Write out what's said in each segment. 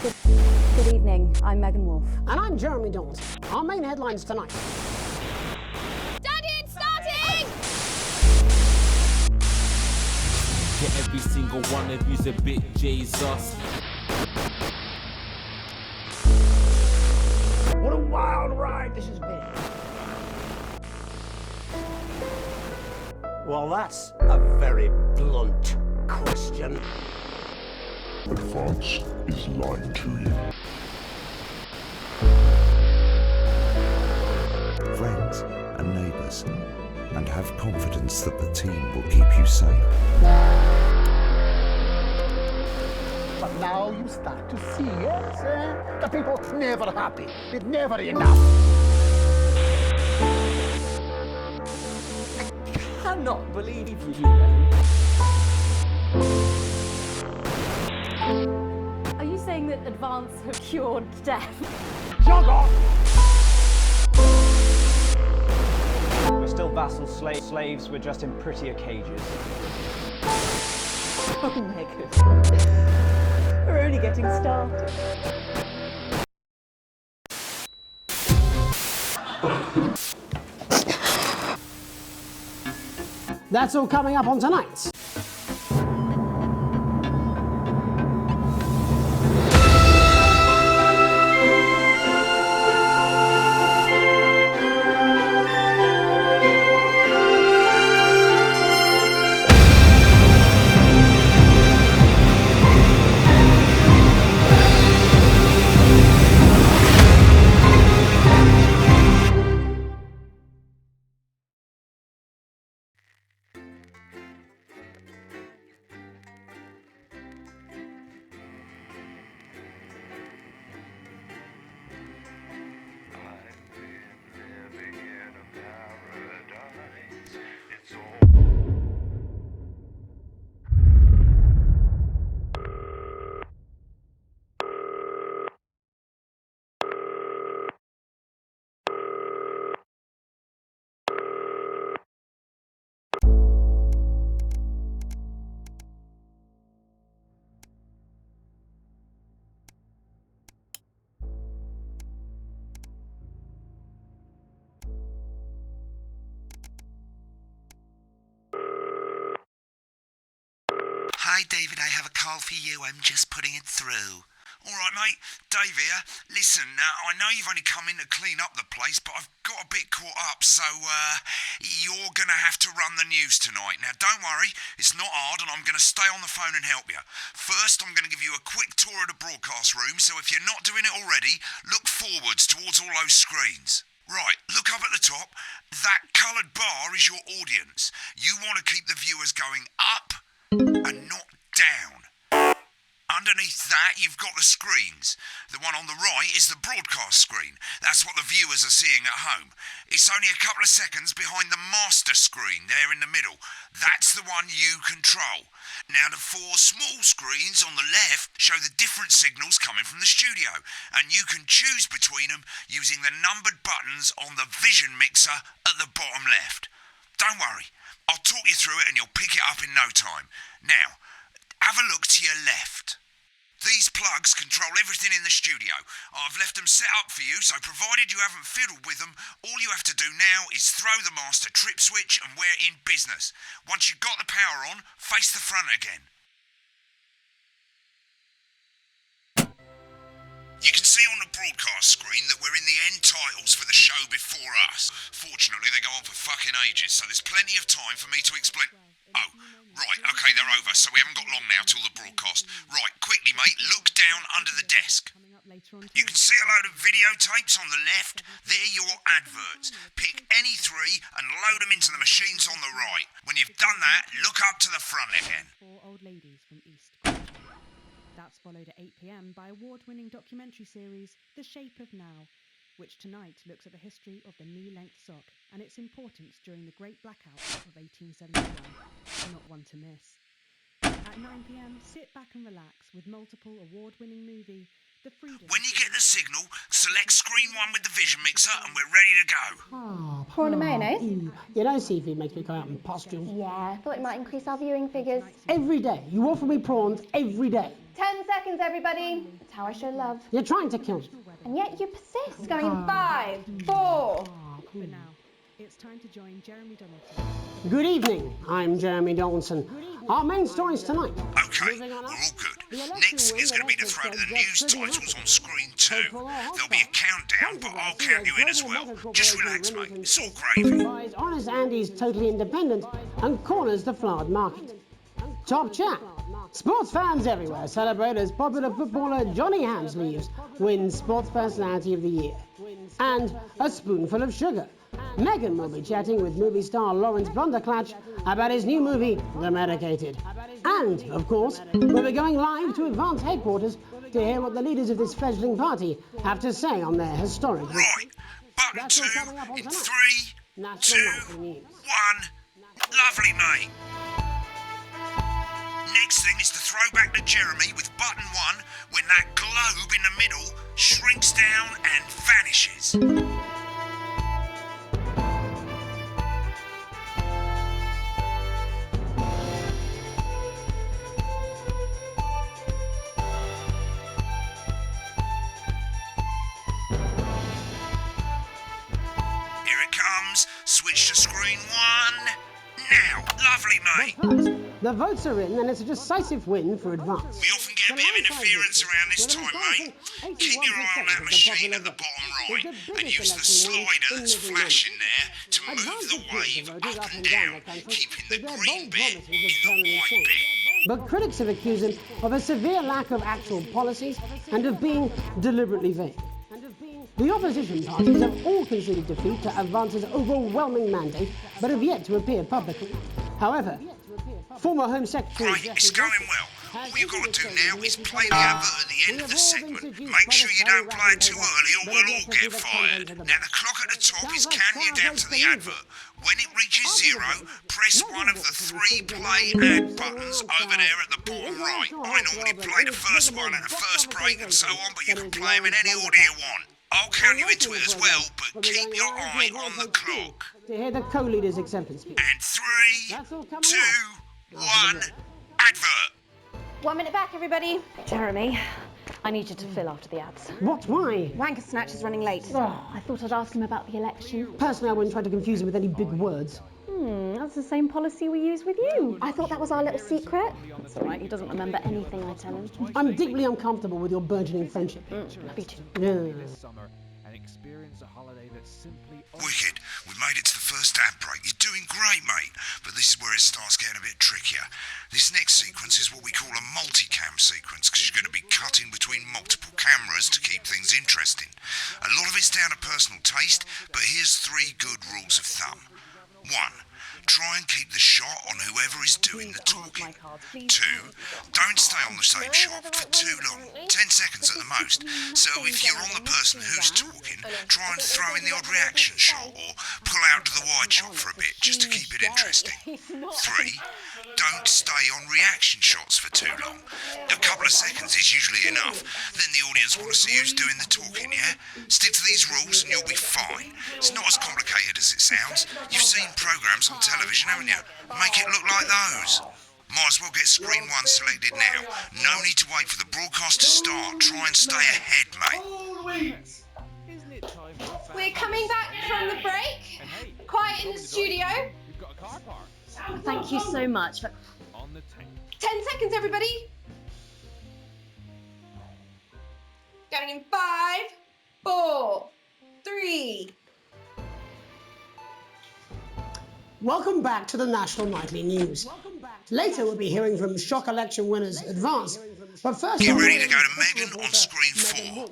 Good evening, I'm Megan Wolf. And I'm Jeremy Dawes. Our main headlines tonight. Daddy, it's starting! Yeah, every single one of you's a bit Jesus. What a wild ride this has been. Well, that's a very blunt question. But France is lying to you. Friends and neighbours, and have confidence that the team will keep you safe. But now you start to see, yes, the people never happy. It's never enough. I cannot believe you, Megan. Are you saying that advance have cured death? Jog off! We're still vassal slaves, we're just in prettier cages. Oh, Megan. We're only getting started. That's all coming up on tonight's. Hi, David, I have a call for you. I'm just putting it through. All right, mate. Dave here. Listen, I know you've only come in to clean up the place, but I've got a bit caught up, so you're going to have to run the news tonight. Now, don't worry, it's not hard, and I'm going to stay on the phone and help you. First, I'm going to give you a quick tour of the broadcast room, so if you're not doing it already, look forwards towards all those screens. Right, look up at the top. That coloured bar is your audience. You want to keep the viewers going up and not down. Underneath that, you've got the screens. The one on the right is the broadcast screen. That's what the viewers are seeing at home. It's only a couple of seconds behind the master screen there in the middle. That's the one you control. Now, the four small screens on the left show the different signals coming from the studio, and you can choose between them using the numbered buttons on the vision mixer at the bottom left. Don't worry, I'll talk you through it and you'll pick it up in no time. Now, have a look to your left. These plugs control everything in the studio. I've left them set up for you, so provided you haven't fiddled with them, all you have to do now is throw the master trip switch and we're in business. Once you've got the power on, face the front again. You can see on the broadcast screen that we're in the end titles for the show before us. Fortunately, they go on for fucking ages, so there's plenty of time for me to explain... Oh, right, okay, they're over, so we haven't got long now till the broadcast. Right, quickly, mate, look down under the desk. You can see a load of videotapes on the left. They're your adverts. Pick any three and load them into the machines on the right. When you've done that, look up to the front again. Four old ladies from East. That's followed at 8 p.m. by award-winning documentary series The Shape of Now, which tonight looks at the history of the knee-length sock and its importance during the Great Blackout of 1871. Not one to miss. At 9 p.m, sit back and relax with multiple award-winning movie When you get the signal, select screen 1 with the vision mixer and we're ready to go. Prawn and mayonnaise? You know seafood makes me go out in pustules. Yeah, I thought it might increase our viewing figures. Every day. You offer me prawns every day. 10 seconds, everybody. That's how I show love. You're trying to kill me. And yet you persist. Going in 5, 4. But now, it's time to join Jeremy Donaldson. Good evening. I'm Jeremy Donaldson. Our main stories tonight. Okay, we're all good. Next thing is going to be to throw to the news titles on screen 2. There'll be a countdown, but I'll count you in as well. Just relax, mate. It's all gravy. Buys Honest Andy's Totally Independent and corners the flowered market. Top chat. Sports fans everywhere celebrate as popular footballer Johnny Hamsleeves wins Sports Personality of the Year. And a spoonful of sugar. Megan will be chatting with movie star Lawrence Blunderclatch about his new movie, The Medicated. And, of course, we'll be going live to Advance headquarters to hear what the leaders of this fledgling party have to say on their historic... Right, button 2 in 3, 2, 1. Lovely, mate. Next thing is to throw back to Jeremy with button 1 when that globe in the middle shrinks down and vanishes. Here it comes. Switch to screen 1. Now. Lovely, mate. But the votes are in and it's a decisive win for Advance. We often get a bit of interference around this time, mate. Keep your eye on that machine at the bottom right and use the slider that's flashing there to move the wave up and down, keeping the green bit in the white bit. But critics have accused him of a severe lack of actual policies and of being deliberately vague. The opposition parties have all conceded defeat to Advance's overwhelming mandate, but have yet to appear publicly. However, former Home Secretary... Right, it's going well. All you've got to do now is play the advert at the end of the segment. Make sure you don't play it too early or we'll all get fired. Now, the clock at the top is counting you down to the advert. When it reaches 0, press one of the 3 play ad buttons over there at the bottom right. I normally play the first one at the first break and so on, but you can play them in any order you want. I'll count you into it as well, but keep your eye on the clock. To hear the co-leader's acceptance speech. And 3, 2, 1, advert. 1 minute back, everybody. Jeremy, I need you to fill after the ads. What? Why? Wanker Snatch is running late. I thought I'd ask him about the election. Personally, I wouldn't try to confuse him with any big words. That's the same policy we use with you. I thought that was our little secret. That's all right, he doesn't remember anything I tell him. I'm deeply uncomfortable with your burgeoning friendship. Me too. Yeah. Wicked. We made it to the first ad break. You're doing great, mate. But this is where it starts getting a bit trickier. This next sequence is what we call a multicam sequence, because you're going to be cutting between multiple cameras to keep things interesting. A lot of it's down to personal taste, but here's 3 good rules of thumb. 1. Try and keep the shot on whoever is doing the talking. 2. Don't stay on the same shot for too long, 10 seconds at the most. So if you're on the person who's talking, try and throw in the odd reaction shot or pull out to the wide shot for a bit just to keep it interesting. 3. Don't stay on reaction shots for too long. A couple of seconds is usually enough. Then the audience want to see who's doing the talking, yeah? Stick to these rules and you'll be fine. It's not as complicated as it sounds. You've seen programs on television, haven't you? Make it look like those. Might as well get screen 1 selected now. No need to wait for the broadcast to start. Try and stay ahead, mate. We're coming back from the break. Quiet in the studio. Thank you so much. 10 seconds, everybody. Going in 5, 4, 3. Welcome back to the National Nightly News. Later we'll be hearing from shock election winners Advance. But first... Get ready to go to Megan on screen 4.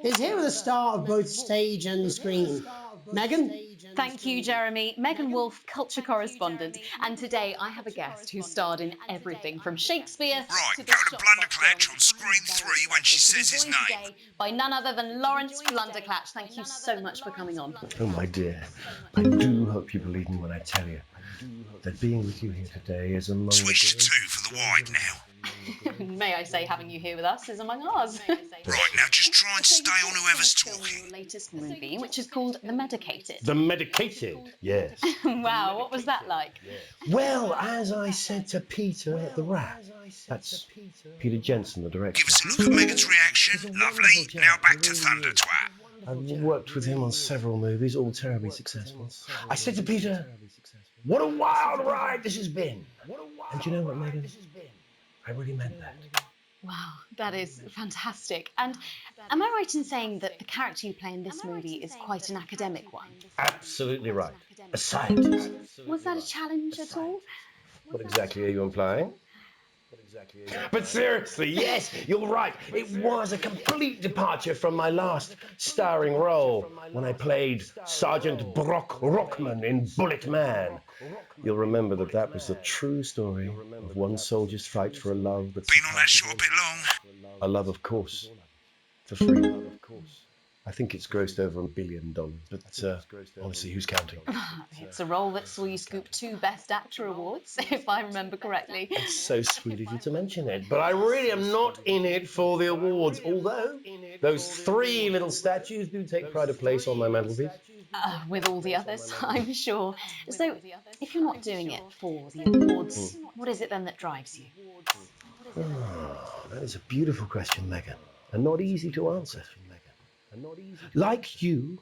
Is here with a star of both stage and screen. Megan? Thank you, Jeremy. Megan Wolfe, culture correspondent. And today I have a guest who starred in everything from Shakespeare Right, to go to Blunderclatch on screen 3 when she says his name. By none other than Lawrence Blunderclatch. Thank you so much for coming on. Oh, my dear. I do hope you believe me when I tell you that being with you here today is a moment... Switch to 2 for the wide now. May I say, having you here with us is among ours. Right, now just try and stay on whoever's talking. Your latest movie, which is called The Medicated. The Medicated, yes. Wow, what was that like? Well, as I said to Peter at the Rat, that's Peter Jensen, the director. Give us a look at Megan's reaction. Lovely. Now back to Thunder Twat. I've worked with him on several movies, all terribly successful. I said to Peter, what a wild ride this has been. And do you know what, Megan? I really meant that. Wow, that is fantastic. And am I right in saying that the character you play in this movie is quite an academic one? Absolutely right. A scientist. Was that a challenge at all? What exactly are you implying? But seriously, yes, you're right. It was a complete departure from my last starring role when I played Sergeant Brock Rockman in Bullet Man. You'll remember that was the true story of one soldier's fight for a love that's been on that show a bit long. A love, of course, for freedom. I think it's grossed over $1 billion, but honestly, who's counting? It's a role that saw you scoop 2 Best Actor awards, if I remember correctly. It's so sweet of you to mention it, but I really am not in it for the awards, although those 3 little statues do take pride of place on my mantelpiece. With all the others, I'm sure. So, if you're not doing it for the awards, what is it then that drives you? Oh, that is a beautiful question, Megan, and not easy to answer. Like you,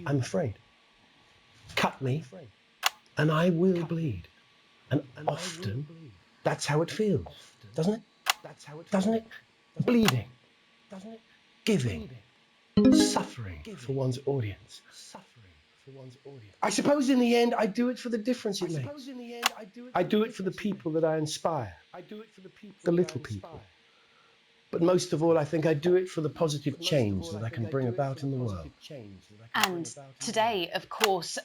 I'm afraid. Cut me, and I will bleed. And often, that's how it feels, doesn't it? Doesn't it? Bleeding, giving, suffering for one's audience. I suppose in the end, I do it for the difference it makes. I do it for the people that I inspire, the little people. But most of all, I think I do it for the positive change that I can bring about in the world. And today, of course,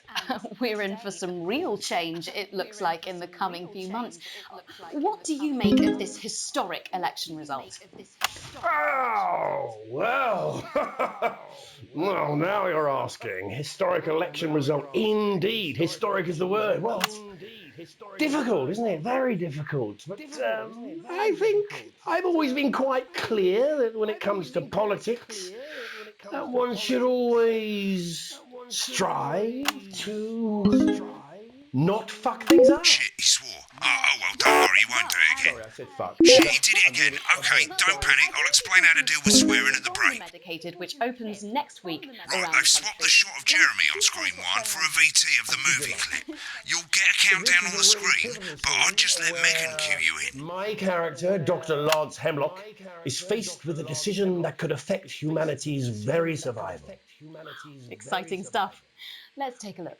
we're in for some real change, it looks like, in the coming few months. What do you make of this historic election result? Oh, well. Well, now you're asking. Historic election result. Indeed. Historic is the word. Well, it's difficult, isn't it? Very difficult. But I think I've always been quite clear that when it comes to politics, one should always strive to not fuck things up. Shit, he swore. Oh, well, don't worry, he won't do it again. Sorry, I said fuck. Shit, he did it again. Okay, don't panic. I'll explain how to deal with swearing at the break. Medicated, which opens next week. Right, they've swapped the shot of Jeremy on screen 1 for a VT of the movie clip. You'll get a countdown on the screen, but I'll just let Megan cue you in. My character, Dr. Lance Hemlock, is faced with a decision that could affect humanity's very survival. Exciting stuff. Let's take a look.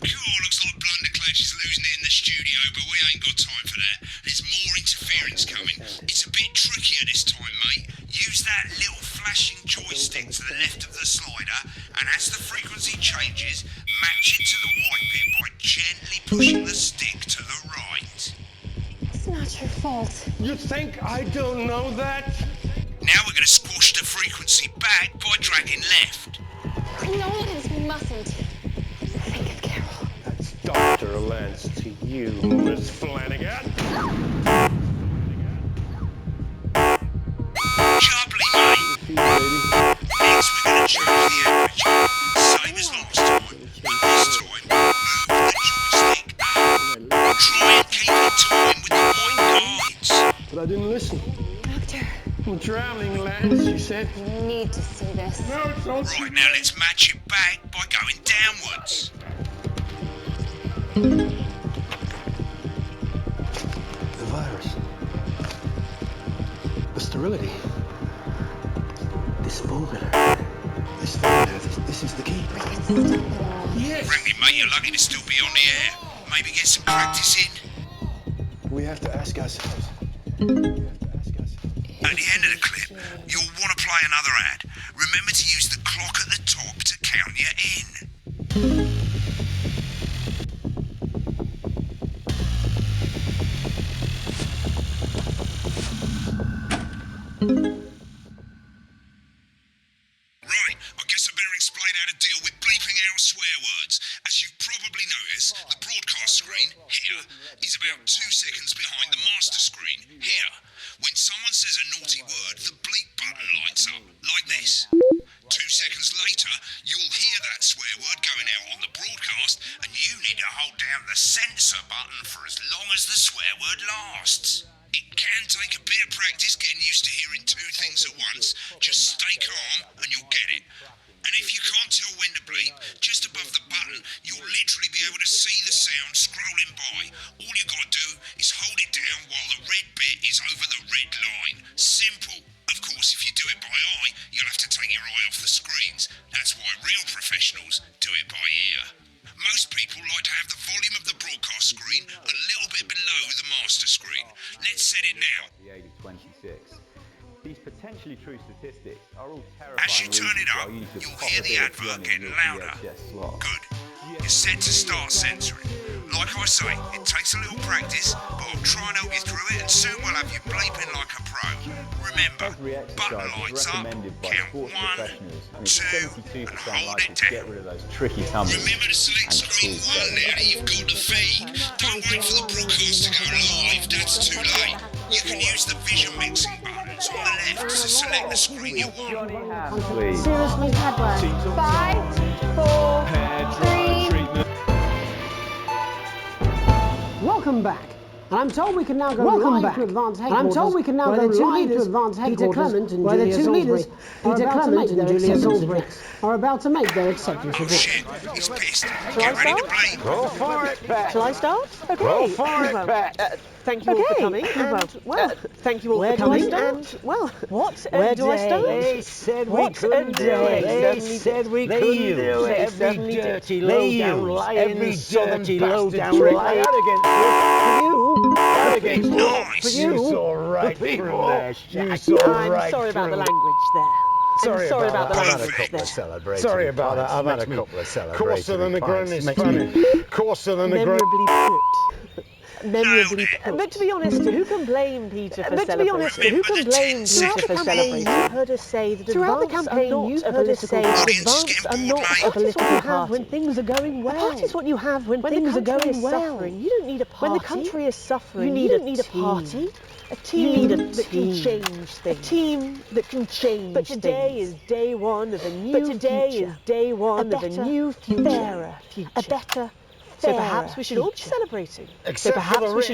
Cool, looks like Blunderclash is losing it in the studio, but we ain't got time for that. There's more interference coming. It's a bit trickier this time, mate. Use that little flashing joystick to the left of the slider, and as the frequency changes, match it to the white bit by gently pushing the stick to the right. It's not your fault. You think I don't know that? Now we're going to squash the frequency back by dragging left. No, Lance, we mustn't. Think of Carol. That's Dr. Lance to you, Miss Flanagan. Sharply, mate. Next, we're going to change the aperture. Same as last time. But this time, move the joystick up. Try and keep in time with the white guides. But I didn't listen. Doctor. I'm drowning, Lance, you said. You need to see this. No, it's not. Right, now let's match it back by going downwards. The virus. The sterility. This formula. This is the key. We can stop it all. Yes! Frankly, mate, you're lucky to still be on the air. Maybe get some practice in. We have to ask ourselves. At the end of the clip, you'll want to play another ad. Remember to use the clock at the top to count you in. Right, I guess I better explain how to deal with bleeping out swear words. As you've probably noticed, the broadcast screen, hit here is about 2 seconds behind the master screen. Here, when someone says a naughty word, the bleep button lights up, like this. 2 seconds later, you'll hear that swear word going out on the broadcast, and you need to hold down the censor button for as long as the swear word lasts. It can take a bit of practice getting used to hearing 2 things at once. Just stay calm and you'll get it. And if you can't tell when to bleep, just above the button, you'll literally be able to see the sound scrolling by. All you gotta do is hold it down while the red bit is over the red line. Simple. Of course, if you do it by eye, you'll have to take your eye off the screens. That's why real professionals do it by ear. Most people like to have the volume of the broadcast screen a little bit below the master screen. Let's set it now. The age of 26. These potentially true statistics are all terrifying. As you turn it up, you'll hear the advert getting louder. Good. You're set to start censoring. Like I say, it takes a little practice, but I'll try and help you through it, and soon we'll have you bleeping like a pro. Remember, button lights up, count 1, 2, and hold it down. Get rid of those tricky tumbles. Remember to select screen 1 now that you've got the feed. Don't wait for the broadcast to go live, that's too late. You can use the vision mixing buttons on the left to select the screen you want. Seriously, Padworth. 5, 4, 3. Welcome back. And I'm told we can now go live to advance headquarters. I'm told we can now go live to advance headquarters. Where the two leaders, Peter Clement and Julia Salisbury, are about to make their acceptance of Shit, he's pissed. Shall Get I ready to start? bleep. Go for it, Pat. Shall I start? Okay. Go for it, Pat. Thank you all for coming. Thank you all for coming. And where do I start? They said we couldn't do it. They said we couldn't do it. Every dirty, low-down, lying, dirty, low-down, lying. Arrogance. Nice. For you saw right through there. You saw right I'm sorry about the through. language there. Sorry about the that. I've had a language couple there. of celebrations. Sorry about that. I've had a couple of celebrations. Coarser than the ground is funny. Coarser than the ground. Memorably put. Memorably put. But to be honest, who can blame Peter for celebrating? You heard us say that throughout the campaign, you heard us say that advance are not a political party. When things are going well. A party is what you have when things are going well. You don't need a party. When the country is suffering, you don't need a party. A team that can change things. A team that can change things. But today is day one of a new future. Fairer future. A better. So perhaps we should all be celebrating. Except for the rich.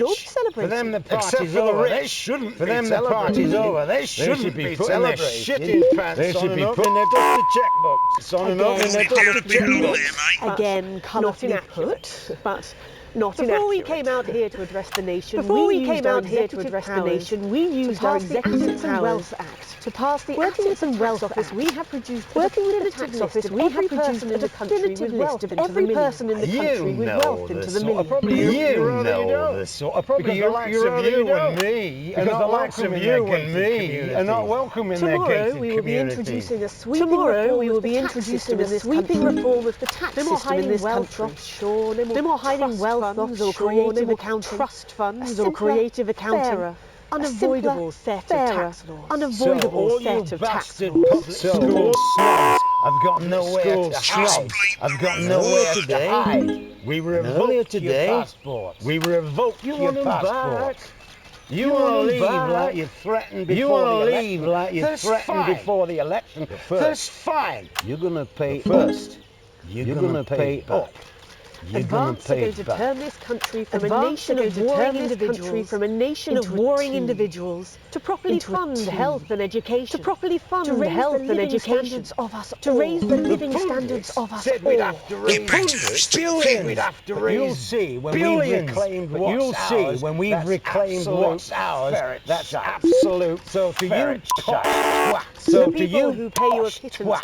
For them the party's over. They shouldn't be celebrating. For them the party's over. They shouldn't be putting their shitting pants on and up in their dusty checkbooks. On and up in their dusty checkbooks. Again, colourfully put, but not inaccurate. Before we came out here to address the nation, we used our Executive and Wealth Act to pass the Assets and Wealth Office. We have produced working within the tax office. We have produced a definitive list of every person in the country with wealth into the millions. You know this sort of probably the likes of you and me, and the likes of you and me are not welcome in their gated community. Tomorrow we will be introducing a sweeping reform of the tax system in this country. No more hiding wealth funds or creative accounting, trust funds or creative accounting. Unavoidable set of tax laws. Unavoidable set of tax laws. School snobs have got nowhere to hide. I've got nowhere to hide. We revoke your passport. We revoke your passport. You want to leave like you threatened before the election. That's fine. You're going to pay first. You're going to pay up. Advance are going to turn this country from a nation of warring individuals to properly fund health and education. To raise the living standards of us all. To raise the living standards of us all. We'd have to raise billions. We'd have to raise you'll see when we've reclaimed what's ours. That's absolute. So to you, so to you who pay your pittance to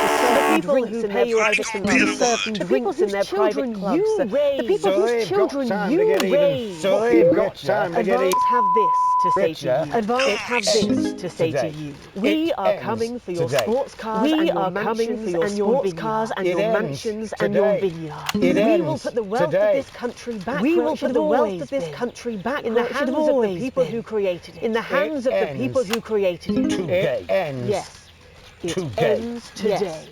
serve drinks in their private clubs. The people whose children you raise. So they've got time to get Advance have this to say to you. Advance have this to say to you. We are coming for your sports cars and your mansions and your mansions and your vineyards. We will put the wealth of this country back. We will put the wealth of this country back in the hands of the people who created it. In the hands of the people who created it. It ends. Yes. It ends today.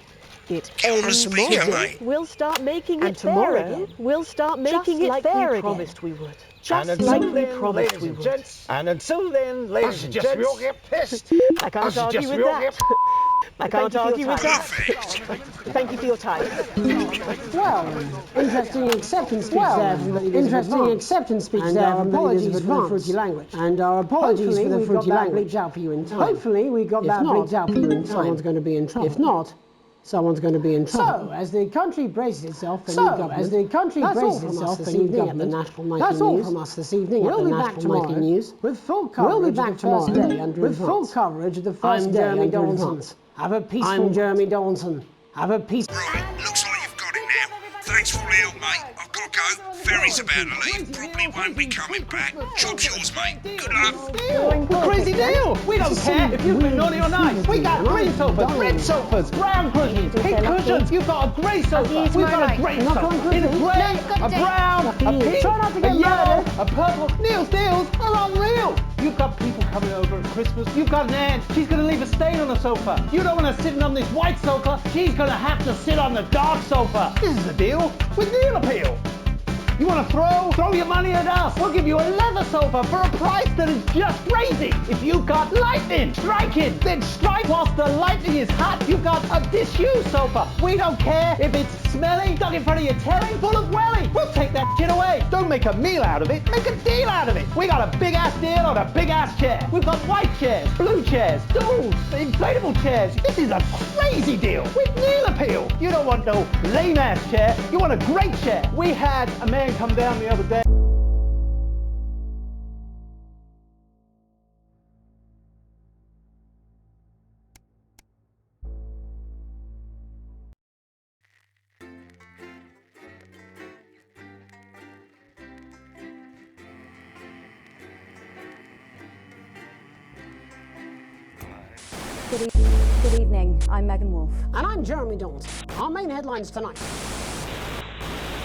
It ends tomorrow. We'll start making it fairer. We'll start making it fairer. Just like we promised we would. Just like we promised we would. And until then, ladies and gents, we all get pissed. I can't argue with that. I can't argue with that. Thank you for your time. Well, interesting acceptance speech there from Ladies Interesting acceptance speech there from Apologies for the fruity language. And our apologies for the fruity language. Out for you in time. Hopefully we got that bleeped out for you in time. Someone's going to be in trouble. If not, someone's going to be in trouble. So, as the country braces itself, the new government. As the country braces itself, the new government. That's all from us this evening. We'll be back tomorrow with full coverage. We'll be back tomorrow with full coverage of the first day under advance. Have a peaceful. I'm Jeremy Donaldson. Have a peace. Right, looks like you've got it now. Thanks for all the help, mate. I've got to go. Ferry's about to leave. Probably won't be coming back. Job's yours, mate. Good luck. Crazy deal! We don't care if you've been naughty or nice. We got green sofas, red sofas, brown cushions, pink cushions. You've got a grey sofa. We've got a grey sofa. In a grey, a brown, a pink, a yellow, a purple. Neil's deals are unreal. You've got people coming over at Christmas. You've got an aunt. She's going to leave a stain on the sofa. You don't want her sitting on this white sofa. She's going to have to sit on the dark sofa. This is the deal with Neil Appeal. You want to throw your money at us. We'll give you a leather sofa for a price that is just crazy. If you've got lightning, strike it. Then strike whilst the lightning is hot. You've got a disused sofa. We don't care if it's smelly, stuck in front of your telly, full of welly. We'll take that shit away. Don't make a meal out of it. Make a deal out of it. We got a big ass deal on a big ass chair. We've got white chairs, blue chairs, stools, inflatable chairs. This is a crazy deal with Neil Appeal. You don't want no lame ass chair. You want a great chair. We had a man come down the other day. Good evening, I'm Megan Wolf. And I'm Jeremy Donaldson. Our main headlines tonight.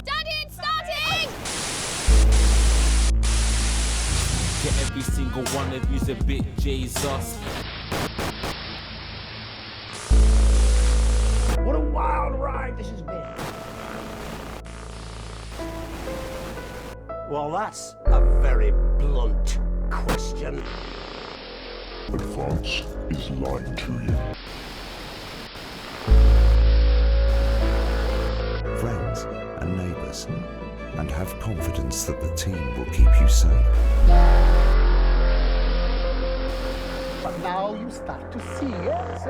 Daddy, it's starting! Get every single one of you's a bit Jesus. What a wild ride this has been. Well, that's a very blunt question. But France is lying to you. Friends and neighbours, and have confidence that the team will keep you safe. But now you start to see, yes?